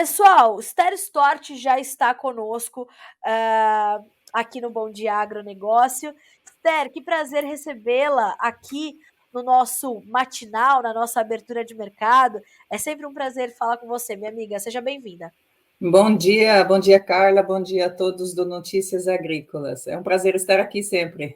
Pessoal, Esther Stort já está conosco aqui no Bom Dia Agronegócio. Esther, que prazer recebê-la aqui no nosso matinal, na nossa abertura de mercado. É sempre um prazer falar com você, minha amiga. Seja bem-vinda. Bom dia, Carla, bom dia a todos do Notícias Agrícolas. É um prazer estar aqui sempre.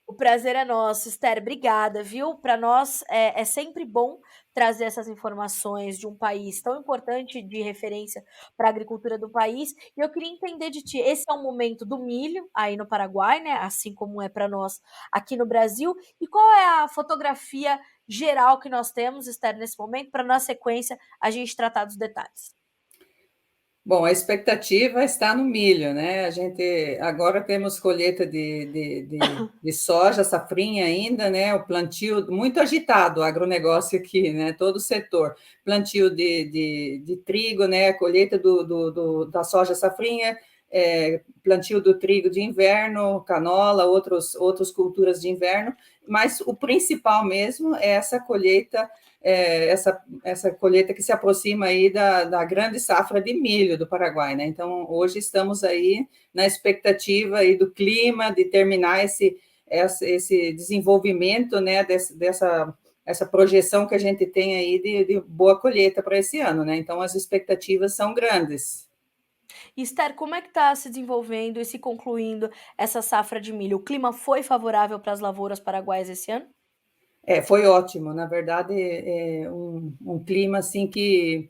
O prazer é nosso, Esther. Obrigada, viu? Para nós é sempre bom trazer essas informações de um país tão importante de referência para a agricultura do país. E eu queria entender de ti, esse é o momento do milho aí no Paraguai, né? Assim como é para nós aqui no Brasil. E qual é a fotografia geral que nós temos, Esther, nesse momento, para na sequência a gente tratar dos detalhes? Bom, a expectativa está no milho, né? A gente agora temos colheita de soja, safrinha ainda, né? O plantio muito agitado, o agronegócio aqui, né? Todo o setor. Plantio de trigo, né? Colheita da soja safrinha, plantio do trigo de inverno, canola, outras culturas de inverno, mas o principal mesmo é essa colheita essa colheita que se aproxima aí da grande safra de milho do Paraguai, né? Então, hoje estamos aí na expectativa aí do clima, de terminar esse desenvolvimento, né? Essa projeção que a gente tem aí de boa colheita para esse ano, né? Então, as expectativas são grandes. Esther, como é que está se desenvolvendo e se concluindo essa safra de milho? O clima foi favorável para as lavouras paraguaias esse ano? Foi ótimo, na verdade, um clima assim que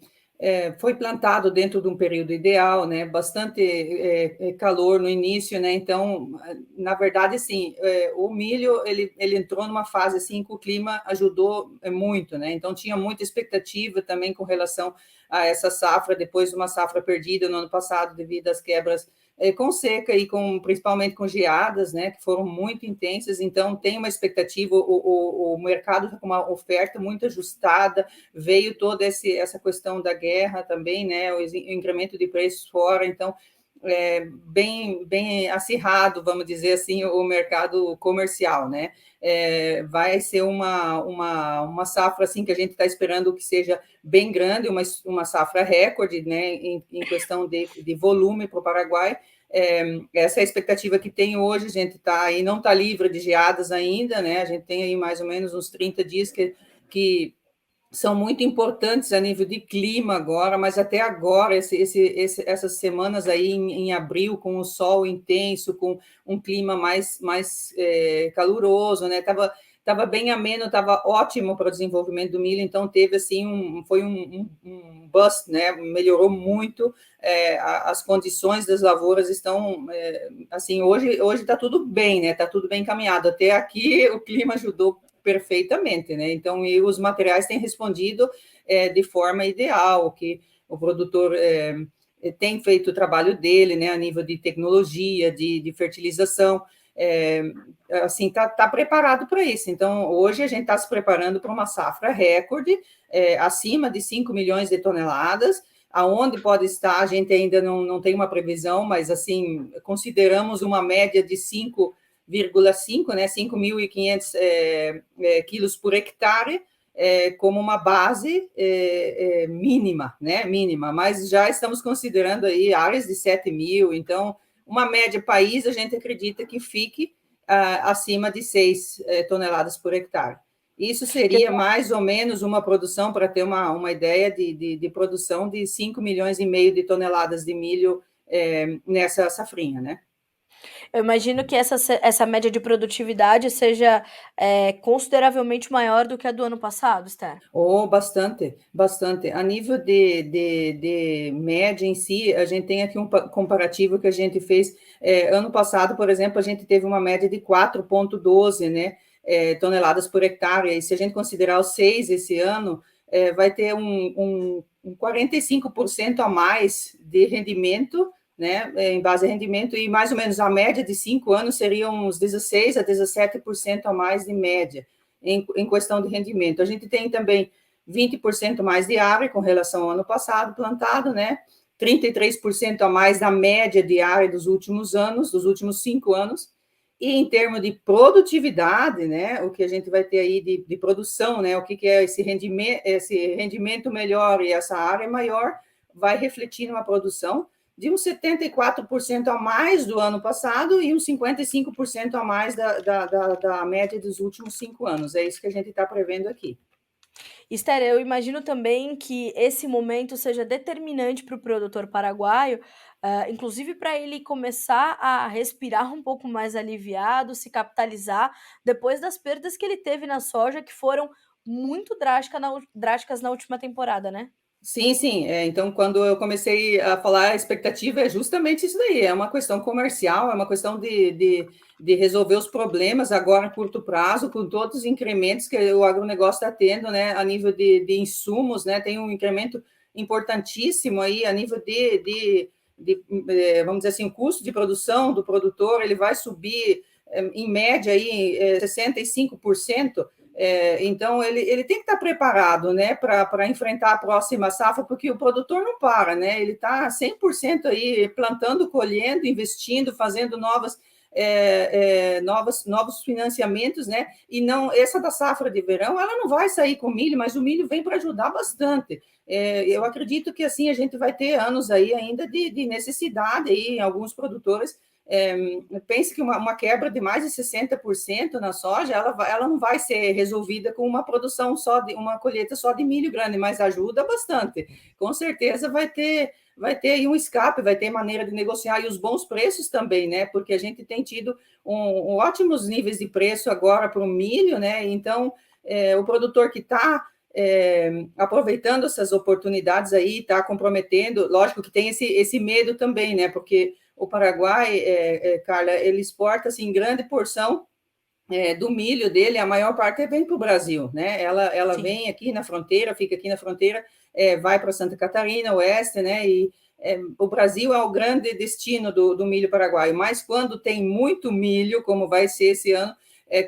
foi plantado dentro de um período ideal, né? Bastante calor no início, né? Então, na verdade, assim, o milho ele entrou numa fase assim que o clima ajudou muito, né? Então tinha muita expectativa também com relação a essa safra, depois de uma safra perdida no ano passado devido às quebras com seca e principalmente com geadas, né, que foram muito intensas, então tem uma expectativa, o mercado está com uma oferta muito ajustada, veio toda essa questão da guerra também, né, o incremento de preços fora, então bem acirrado, vamos dizer assim, o mercado comercial, né? Vai ser uma safra assim que a gente está esperando que seja bem grande, uma safra recorde, né, em questão de volume para o Paraguai. Essa é a expectativa que tem hoje, a gente está aí, não está livre de geadas ainda, né? A gente tem aí mais ou menos uns 30 dias que são muito importantes a nível de clima agora, mas até agora, essas semanas aí em abril, com o sol intenso, com um clima mais caloroso, né? Tava bem ameno, estava ótimo para o desenvolvimento do milho, então teve assim foi um bust, né? Melhorou muito, as condições das lavouras estão assim, hoje está tudo bem, né? Está tudo bem encaminhado. Até aqui o clima ajudou perfeitamente, né? Então, e os materiais têm respondido de forma ideal, que o produtor tem feito o trabalho dele, né, a nível de tecnologia, de fertilização, assim, tá preparado para isso. Então, hoje a gente está se preparando para uma safra recorde, acima de 5 milhões de toneladas, aonde pode estar, a gente ainda não tem uma previsão, mas, assim, consideramos uma média de 5,5, né, 5.500 quilos por hectare, como uma base mínima, né, mínima, mas já estamos considerando aí áreas de 7.000, então, uma média país, a gente acredita que fique acima de 6 toneladas por hectare. Isso seria mais ou menos uma produção, para ter uma ideia, de produção de 5 milhões e meio de toneladas de milho nessa safrinha, né? Eu imagino que essa média de produtividade seja consideravelmente maior do que a do ano passado, Esther. Bastante, bastante. A nível de média em si, a gente tem aqui um comparativo que a gente fez ano passado, por exemplo, a gente teve uma média de 4,12, né, toneladas por hectare, e se a gente considerar os 6 esse ano, vai ter um 45% a mais de rendimento, né, em base a rendimento, e mais ou menos a média de 5 anos seria uns 16 a 17% a mais de média em questão de rendimento. A gente tem também 20% mais de área com relação ao ano passado plantado, né? 33% a mais da média de área dos últimos anos, dos últimos 5 anos. E em termos de produtividade, né, o que a gente vai ter aí de produção, né, o que é esse rendimento melhor e essa área maior, vai refletir numa produção de uns 74% a mais do ano passado e uns 55% a mais da média dos últimos 5 anos. É isso que a gente está prevendo aqui. Esther, eu imagino também que esse momento seja determinante para o produtor paraguaio, inclusive para ele começar a respirar um pouco mais aliviado, se capitalizar, depois das perdas que ele teve na soja, que foram muito drásticas na última temporada, né? Sim, sim. Então, quando eu comecei a falar, a expectativa é justamente isso daí. É uma questão comercial, é uma questão de resolver os problemas agora a curto prazo, com todos os incrementos que o agronegócio está tendo, né, a nível de insumos, né, tem um incremento importantíssimo aí a nível vamos dizer assim, o custo de produção do produtor, ele vai subir, em média, aí, 65%. Então, ele tem que estar preparado, né, para enfrentar a próxima safra, porque o produtor não para, né? Ele está 100% aí plantando, colhendo, investindo, fazendo novos financiamentos, né? E não, essa da safra de verão, ela não vai sair com milho, mas o milho vem para ajudar bastante. Eu acredito que assim a gente vai ter anos aí ainda de necessidade aí em alguns produtores. Pense que uma quebra de mais de 60% na soja, ela não vai ser resolvida com uma produção só de uma colheita só de milho grande, mas ajuda bastante. Com certeza vai ter aí um escape, vai ter maneira de negociar e os bons preços também, né? Porque a gente tem tido ótimos níveis de preço agora para o milho, né? Então, o produtor que está aproveitando essas oportunidades aí, está comprometendo, lógico que tem esse medo também, né? Porque o Paraguai, Carla, ele exporta assim grande porção do milho dele, a maior parte vem para o Brasil, né? Ela vem aqui na fronteira, fica aqui na fronteira, vai para Santa Catarina, oeste, né? E o Brasil é o grande destino do milho paraguaio, mas quando tem muito milho, como vai ser esse ano,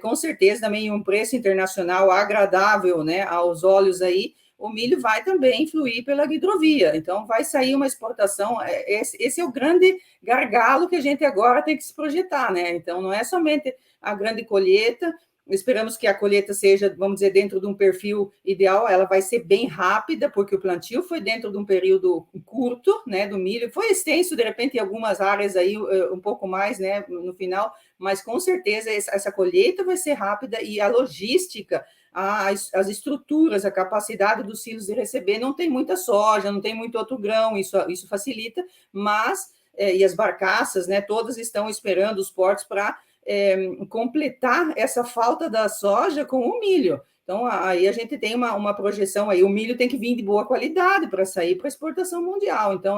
com certeza também um preço internacional agradável, né, aos olhos aí, o milho vai também fluir pela hidrovia, então vai sair uma exportação, esse é o grande gargalo que a gente agora tem que se projetar, né? Então não é somente a grande colheita, esperamos que a colheita seja, vamos dizer, dentro de um perfil ideal, ela vai ser bem rápida, porque o plantio foi dentro de um período curto, né, do milho, foi extenso, de repente, em algumas áreas aí, um pouco mais, né, no final, mas com certeza essa colheita vai ser rápida e a logística, as estruturas, a capacidade dos silos de receber, não tem muita soja, não tem muito outro grão, isso facilita, mas, e as barcaças, né, todas estão esperando os portos para completar essa falta da soja com o milho. Então, aí a gente tem uma projeção aí, o milho tem que vir de boa qualidade para sair para exportação mundial, então,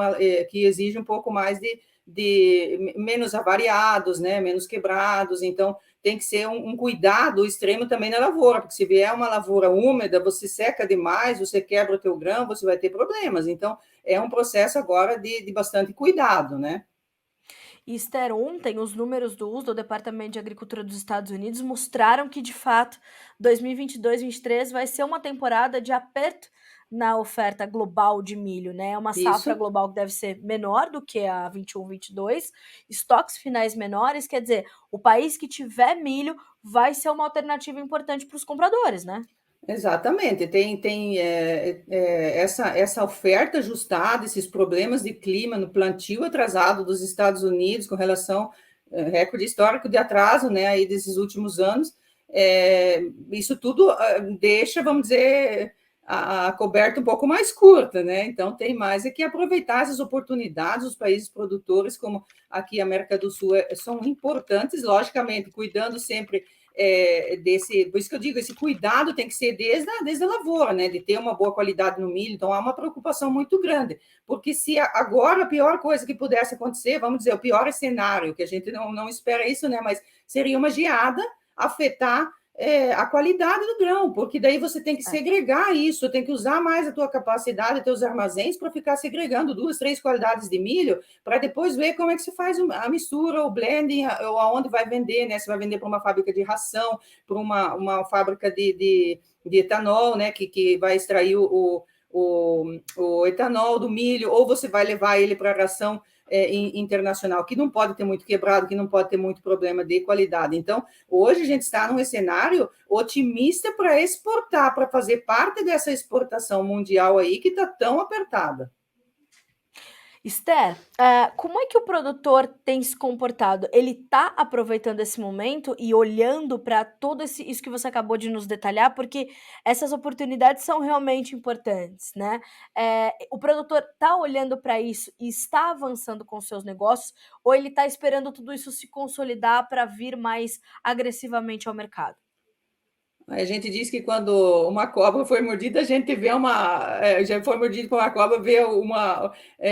que exige um pouco mais de menos avariados, né, menos quebrados, então tem que ser um cuidado extremo também na lavoura, porque se vier uma lavoura úmida, você seca demais, você quebra o teu grão, você vai ter problemas, então é um processo agora de bastante cuidado, né? E Esther, ontem os números do USDA, do Departamento de Agricultura dos Estados Unidos, mostraram que, de fato, 2022-23 vai ser uma temporada de aperto na oferta global de milho, né? É uma safra Isso. global que deve ser menor do que a 21-22, estoques finais menores, quer dizer, o país que tiver milho vai ser uma alternativa importante para os compradores, né? Exatamente, tem essa oferta ajustada, esses problemas de clima no plantio atrasado dos Estados Unidos com relação recorde histórico de atraso, né, aí desses últimos anos, isso tudo deixa, vamos dizer, a coberta um pouco mais curta, né? Então tem mais que aproveitar essas oportunidades, os países produtores, como aqui a América do Sul, são importantes, logicamente, cuidando sempre por isso que eu digo, esse cuidado tem que ser desde a lavoura, né, de ter uma boa qualidade no milho, então há uma preocupação muito grande, porque se agora a pior coisa que pudesse acontecer, vamos dizer, o pior cenário, que a gente não espera isso, né, mas seria uma geada afetar a qualidade do grão, porque daí você tem que segregar isso, tem que usar mais a tua capacidade, teus armazéns para ficar segregando 2, 3 qualidades de milho, para depois ver como é que se faz a mistura, o blending, ou aonde vai vender, né? Se vai vender para uma fábrica de ração, para uma fábrica de etanol, né? Que vai extrair o etanol do milho, ou você vai levar ele para a ração internacional, que não pode ter muito quebrado, que não pode ter muito problema de qualidade. Então, hoje a gente está num cenário otimista para exportar, para fazer parte dessa exportação mundial aí que está tão apertada. Esther, como é que o produtor tem se comportado? Ele está aproveitando esse momento e olhando para todo isso que você acabou de nos detalhar, porque essas oportunidades são realmente importantes, né? O produtor está olhando para isso e está avançando com seus negócios, ou ele está esperando tudo isso se consolidar para vir mais agressivamente ao mercado? A gente diz que quando uma cobra foi mordida, a gente vê já foi mordido por uma cobra, vê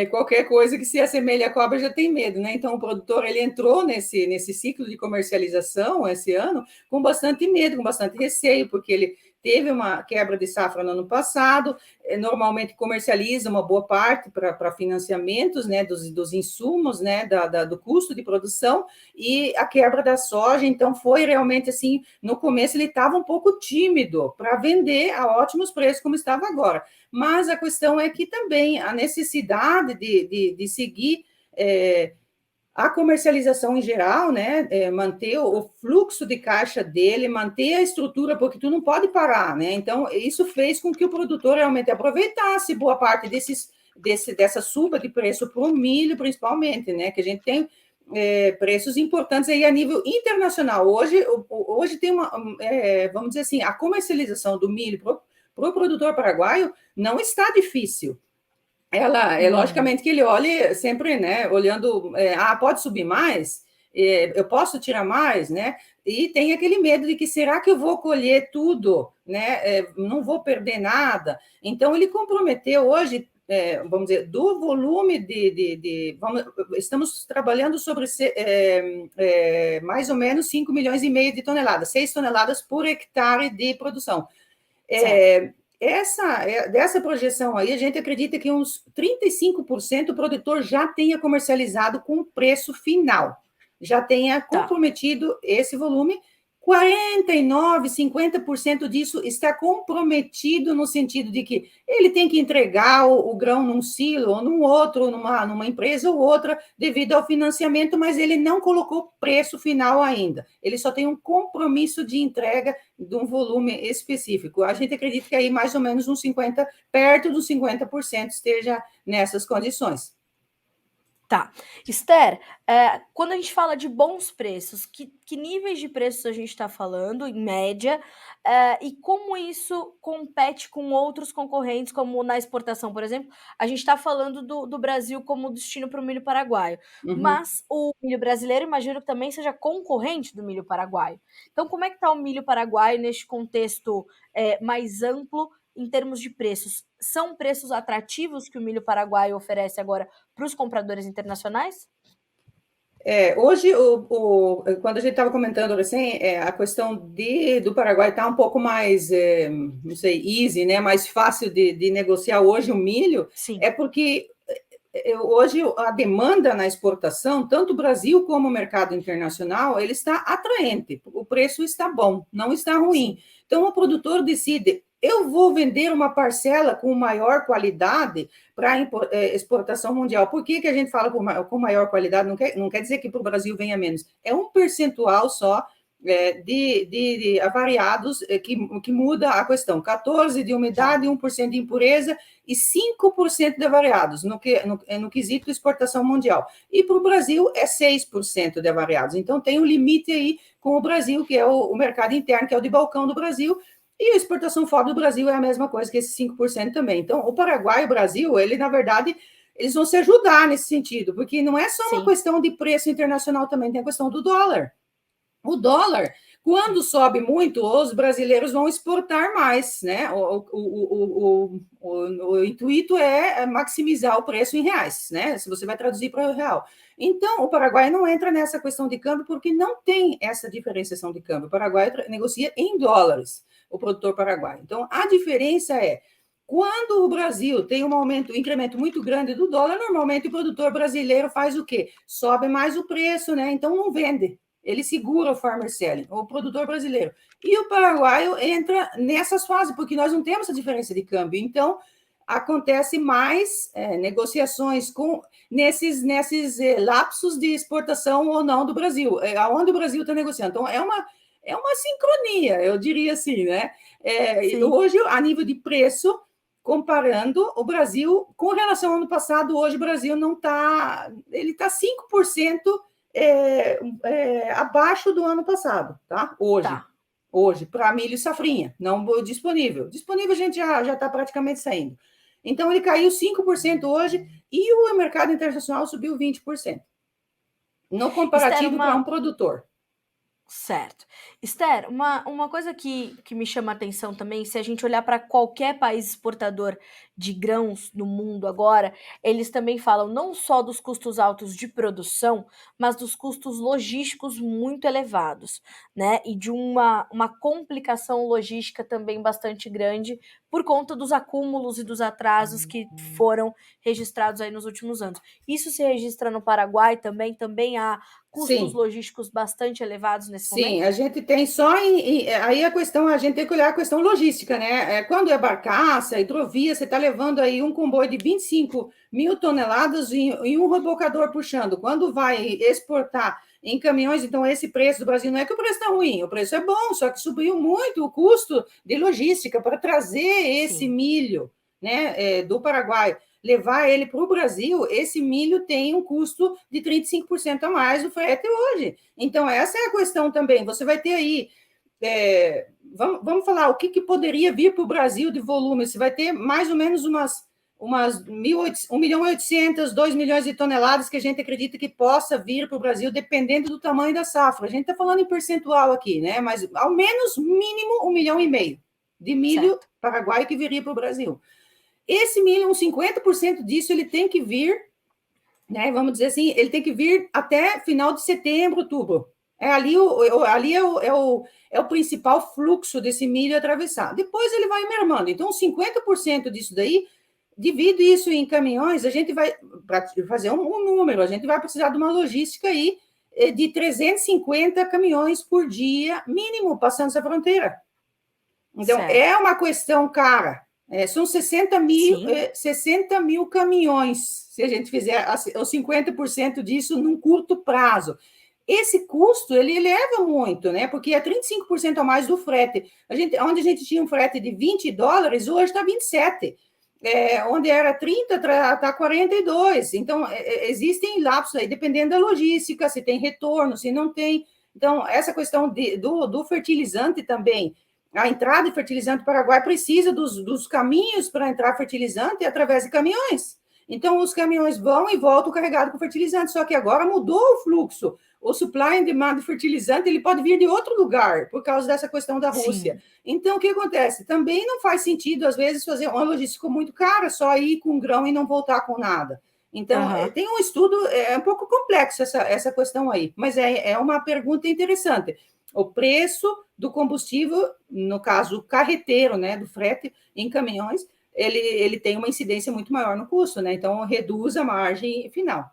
qualquer coisa que se assemelha à cobra já tem medo, né? Então o produtor ele entrou nesse ciclo de comercialização esse ano com bastante medo, com bastante receio, porque ele teve uma quebra de safra no ano passado, normalmente comercializa uma boa parte para financiamentos, né, dos insumos, né, do custo de produção, e a quebra da soja, então foi realmente assim, no começo ele estava um pouco tímido para vender a ótimos preços como estava agora, mas a questão é que também a necessidade de seguir a comercialização em geral, né, manter o fluxo de caixa dele, manter a estrutura, porque tu não pode parar, né? Então, isso fez com que o produtor realmente aproveitasse boa parte dessa suba de preço para o milho, principalmente, né? Que a gente tem preços importantes aí a nível internacional. Hoje tem vamos dizer assim, a comercialização do milho para o produtor paraguaio não está difícil. Ela é Uhum. logicamente que ele olhe sempre, né, olhando, pode subir mais, eu posso tirar mais, né? E tem aquele medo de que será que eu vou colher tudo, né? Não vou perder nada. Então ele comprometeu hoje, vamos dizer, do volume estamos trabalhando sobre mais ou menos 5 milhões e meio de toneladas, 6 toneladas por hectare de produção. Certo. Dessa projeção aí, a gente acredita que uns 35% o produtor já tenha comercializado com o preço final, já tenha Tá. comprometido esse volume. 49, 50% disso está comprometido no sentido de que ele tem que entregar o grão num silo ou num outro, numa empresa ou outra, devido ao financiamento, mas ele não colocou preço final ainda. Ele só tem um compromisso de entrega de um volume específico. A gente acredita que aí mais ou menos uns 50, perto dos 50% esteja nessas condições. Tá. Esther, quando a gente fala de bons preços, que níveis de preços a gente está falando, em média, e como isso compete com outros concorrentes, como na exportação, por exemplo? A gente está falando do Brasil como destino para o milho paraguaio, Uhum. mas o milho brasileiro, imagino que também seja concorrente do milho paraguaio. Então, como é que está o milho paraguaio neste contexto mais amplo em termos de preços? São preços atrativos que o milho paraguaio oferece agora para os compradores internacionais? Hoje, quando a gente estava comentando assim, a questão do Paraguai está um pouco mais, não sei, easy, né? Mais fácil de negociar hoje o milho, Sim, é porque hoje a demanda na exportação, tanto o Brasil como o mercado internacional, ele está atraente, o preço está bom, não está ruim. sim, Então, o produtor decide, eu vou vender uma parcela com maior qualidade para exportação mundial. Por que a gente fala com maior qualidade? Não quer dizer que para o Brasil venha menos. É um percentual só de avariados que muda a questão. 14% de tá, umidade, 1% de impureza e 5% de avariados no quesito exportação mundial. E para o Brasil é 6% de avariados. Então tem um limite aí com o Brasil, que é o mercado interno, que é o de balcão do Brasil, e a exportação fora do Brasil é a mesma coisa que esses 5% também. Então, o Paraguai e o Brasil, ele, na verdade, eles vão se ajudar nesse sentido, porque não é só uma sim, questão de preço internacional, também tem a questão do dólar. O dólar, quando sobe muito, os brasileiros vão exportar mais, né? O intuito é maximizar o preço em reais, né? Se você vai traduzir para o real. Então, o Paraguai não entra nessa questão de câmbio porque não tem essa diferenciação de câmbio. O Paraguai negocia em dólares, o produtor paraguaio. Então, a diferença é quando o Brasil tem um incremento muito grande do dólar, normalmente o produtor brasileiro faz o quê? Sobe mais o preço, né? Então não vende. Ele segura o farmer selling, o produtor brasileiro. E o paraguaio entra nessas fases, porque nós não temos essa diferença de câmbio. Então, acontece mais negociações nesses lapsos de exportação ou não do Brasil, aonde o Brasil está negociando. Então, é uma sincronia, eu diria assim, né? sim. Hoje, a nível de preço, comparando o Brasil com relação ao ano passado, hoje o Brasil não está, ele está 5% abaixo do ano passado, tá? Hoje. Tá. Hoje, para milho e safrinha, não disponível. Disponível a gente já está praticamente saindo. Então, ele caiu 5% hoje e o mercado internacional subiu 20%. No Esther, comparativo para um produtor. Certo. Esther, uma coisa que me chama a atenção também, se a gente olhar para qualquer país exportador de grãos no mundo agora, eles também falam não só dos custos altos de produção, mas dos custos logísticos muito elevados, né? E de uma complicação logística também bastante grande por conta dos acúmulos e dos atrasos que foram registrados aí nos últimos anos. Isso se registra no Paraguai também, também há custos Sim. logísticos bastante elevados nesse Sim, momento? a gente tem só aí a questão, a gente tem que olhar a questão logística, né? Quando é barcaça, hidrovia, você está levando aí um comboio de 25 mil toneladas e um rebocador puxando. Quando vai exportar em caminhões, então esse preço do Brasil não é que o preço está ruim, o preço é bom, só que subiu muito o custo de logística para trazer esse Sim. milho, né, do Paraguai levar ele para o Brasil, esse milho tem um custo de 35% a mais do frete hoje. Então, essa é a questão também. Você vai ter aí. Vamos falar o que poderia vir para o Brasil de volume. Você vai ter mais ou menos umas 1 milhão e 800, 2 milhões de toneladas que a gente acredita que possa vir para o Brasil, dependendo do tamanho da safra. A gente está falando em percentual aqui, né? Mas ao menos mínimo 1,5 milhão de milho Certo. paraguaio que viria para o Brasil. Esse milho, uns 50% disso, ele tem que vir, né? Vamos dizer assim, ele tem que vir até final de setembro, outubro. Ali é o principal fluxo desse milho atravessar. Depois ele vai mermando. Então, 50% disso daí, divide isso em caminhões, a gente vai, para fazer um número, a gente vai precisar de uma logística aí de 350 caminhões por dia, mínimo, passando essa fronteira. Então, Certo. é uma questão cara. São 60 mil caminhões, se a gente fizer os 50% disso num curto prazo. Esse custo, ele eleva muito, né? Porque é 35% a mais do frete. Onde a gente tinha um frete de $20, hoje está 27. Onde era 30, está 42. Então, existem lapsos aí, dependendo da logística, se tem retorno, se não tem. Então, essa questão do fertilizante também, a entrada de fertilizante do Paraguai precisa dos caminhos para entrar fertilizante através de caminhões. Então, os caminhões vão e voltam carregados com fertilizante, só que agora mudou o fluxo. O supply and demand de fertilizante ele pode vir de outro lugar, por causa dessa questão da Rússia. Sim. Então, o que acontece? Também não faz sentido, às vezes, fazer uma logística muito cara, só ir com grão e não voltar com nada. Então, tem um estudo, um pouco complexo essa questão aí, mas é uma pergunta interessante. O preço do combustível, no caso carreteiro, né, do frete em caminhões, ele tem uma incidência muito maior no custo, né? Então reduz a margem final.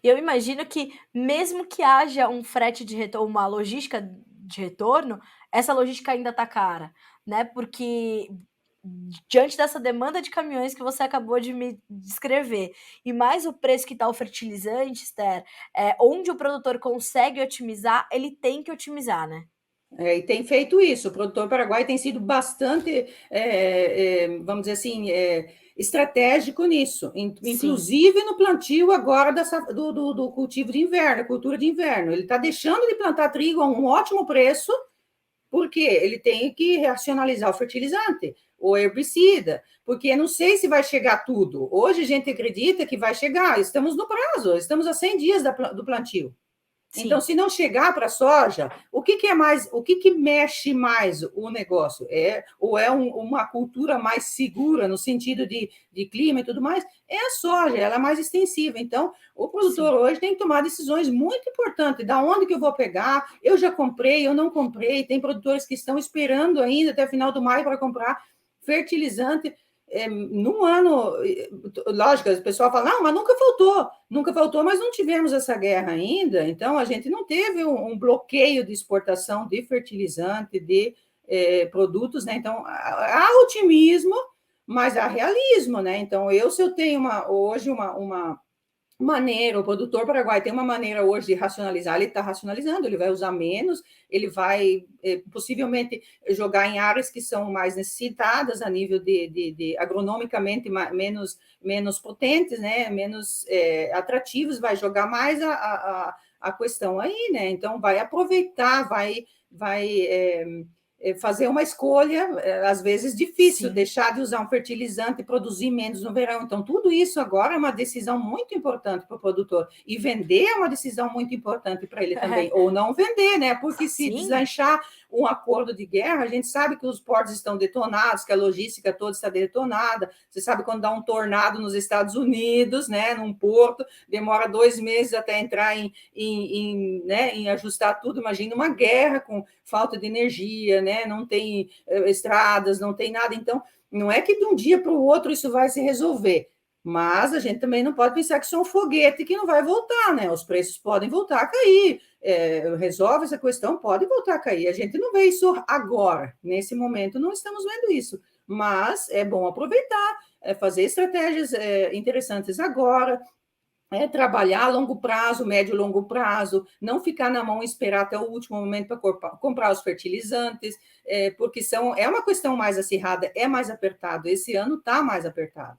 Eu imagino que mesmo que haja um frete de retorno, uma logística de retorno, essa logística ainda está cara, né? Porque diante dessa demanda de caminhões que você acabou de me descrever, e mais o preço que está o fertilizante, Esther, onde o produtor consegue otimizar, ele tem que otimizar, né? E tem feito isso. O produtor paraguaio tem sido bastante, vamos dizer assim, estratégico nisso, Sim. inclusive no plantio agora do cultivo de inverno, cultura de inverno. Ele está deixando de plantar trigo a um ótimo preço, porque ele tem que racionalizar o fertilizante, o herbicida, porque não sei se vai chegar tudo. Hoje a gente acredita que vai chegar, estamos no prazo, estamos a 100 dias do plantio. Então, Sim. se não chegar para a soja, o que é mais, o que mexe mais o negócio? Ou é uma cultura mais segura no sentido de clima e tudo mais? É a soja, ela é mais extensiva. Então, o produtor Sim. hoje tem que tomar decisões muito importantes. Da onde que eu vou pegar? Eu já comprei, eu não comprei. Tem produtores que estão esperando ainda até o final do maio para comprar fertilizante. Num ano, lógico, o pessoal fala, não, mas nunca faltou, mas não tivemos essa guerra ainda, então a gente não teve um bloqueio de exportação de fertilizante, de produtos, né? Então, há otimismo, mas há realismo, né? Então, se eu tenho hoje maneira, o produtor paraguaio tem uma maneira hoje de racionalizar, ele está racionalizando, ele vai usar menos, ele vai possivelmente jogar em áreas que são mais necessitadas a nível de agronomicamente menos potentes, né, menos atrativos, vai jogar mais a questão aí, né, então vai aproveitar, vai fazer uma escolha, às vezes difícil, Sim. deixar de usar um fertilizante e produzir menos no verão. Então, tudo isso agora é uma decisão muito importante para o produtor. E vender é uma decisão muito importante para ele também. Ou não vender, né? Porque se Sim. deslanchar um acordo de guerra, a gente sabe que os portos estão detonados, que a logística toda está detonada. Você sabe quando dá um tornado nos Estados Unidos, né, num porto, demora 2 meses até entrar em ajustar tudo. Imagina uma guerra com falta de energia, né? Não tem estradas, não tem nada. Então, não é que de um dia para o outro isso vai se resolver. Mas a gente também não pode pensar que isso é um foguete que não vai voltar, né? Os preços podem voltar a cair. Resolve essa questão, pode voltar a cair. A gente não vê isso agora, nesse momento, não estamos vendo isso. Mas é bom aproveitar, fazer estratégias interessantes agora, trabalhar a longo prazo, médio e longo prazo, não ficar na mão e esperar até o último momento para comprar os fertilizantes, porque é uma questão mais acirrada, é mais apertado. Esse ano está mais apertado.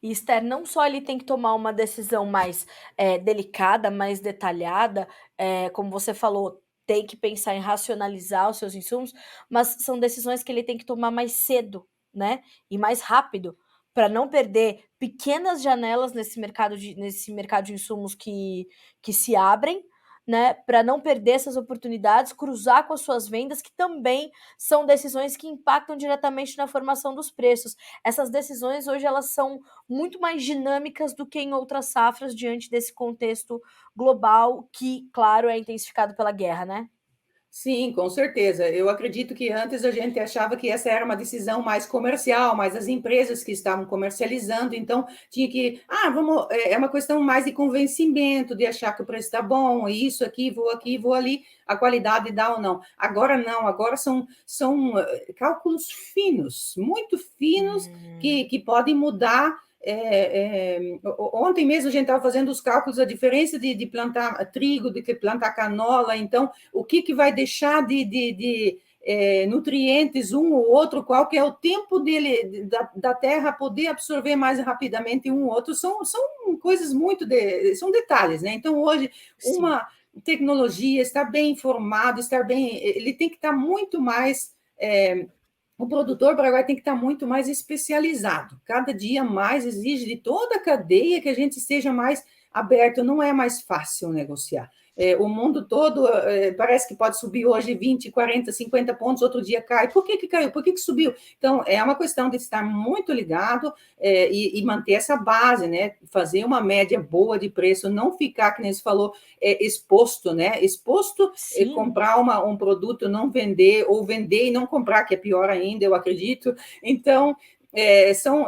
E Esther, não só ele tem que tomar uma decisão mais delicada, mais detalhada, como você falou, tem que pensar em racionalizar os seus insumos, mas são decisões que ele tem que tomar mais cedo, né? E mais rápido, para não perder pequenas janelas nesse mercado de insumos que se abrem, né? Para não perder essas oportunidades, cruzar com as suas vendas, que também são decisões que impactam diretamente na formação dos preços. Essas decisões hoje elas são muito mais dinâmicas do que em outras safras diante desse contexto global que, claro, é intensificado pela guerra, né? Sim, com certeza. Eu acredito que antes a gente achava que essa era uma decisão mais comercial, mas as empresas que estavam comercializando, então tinha que, vamos, é uma questão mais de convencimento, de achar que o preço está bom, isso aqui, vou ali, a qualidade dá ou não. Agora não, agora são cálculos finos, muito finos, que podem mudar. Ontem mesmo a gente estava fazendo os cálculos, a diferença de plantar trigo, de plantar canola, então o que vai deixar de nutrientes um ou outro, qual que é o tempo dele da terra poder absorver mais rapidamente um ou outro, são coisas são detalhes, né? Então hoje Sim. uma tecnologia, estar bem informado, ele tem que estar muito mais o produtor paraguaio tem que estar muito mais especializado. Cada dia mais exige de toda a cadeia que a gente esteja mais aberto. Não é mais fácil negociar. O mundo todo parece que pode subir hoje 20, 40, 50 pontos, outro dia cai. Por que caiu? Por que subiu? Então, é uma questão de estar muito ligado e manter essa base, né? Fazer uma média boa de preço, não ficar, que nem você falou, exposto, né? Exposto, Sim. comprar um produto, não vender, ou vender e não comprar, que é pior ainda, eu acredito. Então,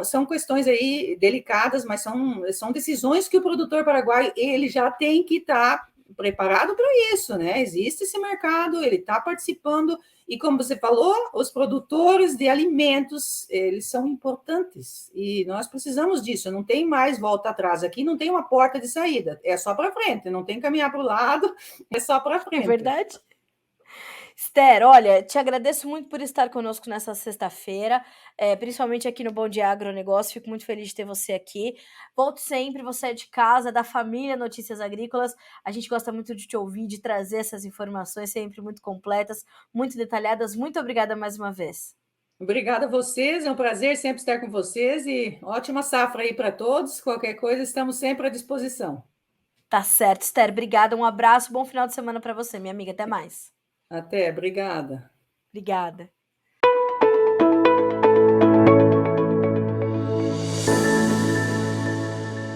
são questões aí delicadas, mas são decisões que o produtor paraguaio ele já tem que estar preparado para isso, né? Existe esse mercado, ele está participando, e como você falou, os produtores de alimentos, eles são importantes, e nós precisamos disso, não tem mais volta atrás, aqui não tem uma porta de saída, é só para frente, não tem que caminhar para o lado, é só para É frente. verdade. Esther, olha, te agradeço muito por estar conosco nessa sexta-feira, principalmente aqui no Bom Dia Agronegócio. Fico muito feliz de ter você aqui. Volte sempre, você é de casa, da família Notícias Agrícolas. A gente gosta muito de te ouvir, de trazer essas informações sempre muito completas, muito detalhadas. Muito obrigada mais uma vez. Obrigada a vocês, é um prazer sempre estar com vocês, e ótima safra aí para todos, qualquer coisa, estamos sempre à disposição. Tá certo, Esther. Obrigada, um abraço, bom final de semana para você, minha amiga. Até mais. Até, obrigada. Obrigada.